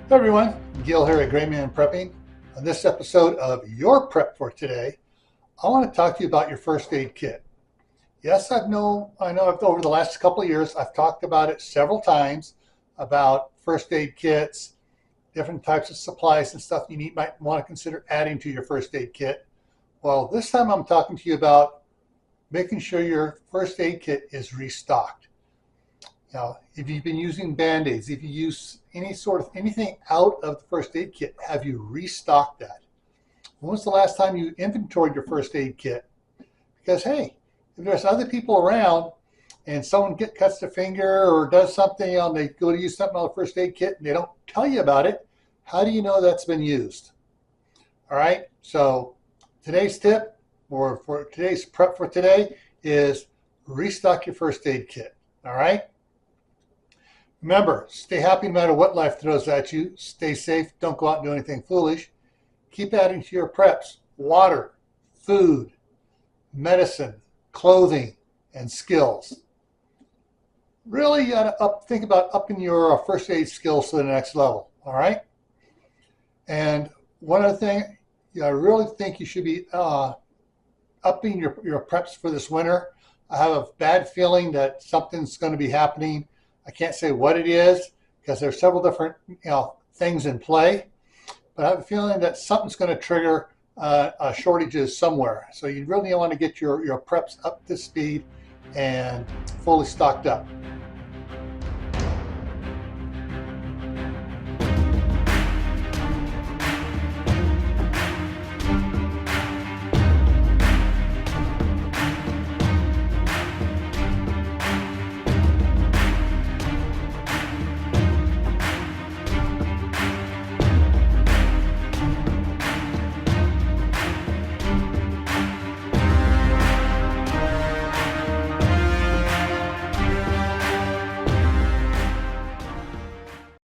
Hello everyone, Gil here at graymanprepping. On this episode of Your Prep for Today, I want to talk to you about your first aid kit. Yes, I know over the last couple of years I've talked about it several times about first aid kits, different types of supplies and stuff you might want to consider adding to your first aid kit. Well, this time I'm talking to you about making sure your first aid kit is restocked. Now, if you've been using Band-Aids, if you use anything out of the first aid kit, have you restocked that? When was the last time you inventoried your first aid kit? Because hey, if there's other people around and someone cuts their finger or does something, and they go to use something on the first aid kit and they don't tell you about it, how do you know that's been used? All right, so today's tip, or for today's prep for today, is restock your first aid kit. All right. Remember, stay happy no matter what life throws at you. Stay safe. Don't go out and do anything foolish. Keep adding to your preps water, food, medicine, clothing, and skills. Really, you got to think about upping your first aid skills to the next level. All right? And one other thing, I really think you should be upping your preps for this winter. I have a bad feeling that something's going to be happening. I can't say what it is because there's several different things in play, but I have a feeling that something's going to trigger shortages somewhere. So you really want to get your preps up to speed and fully stocked up.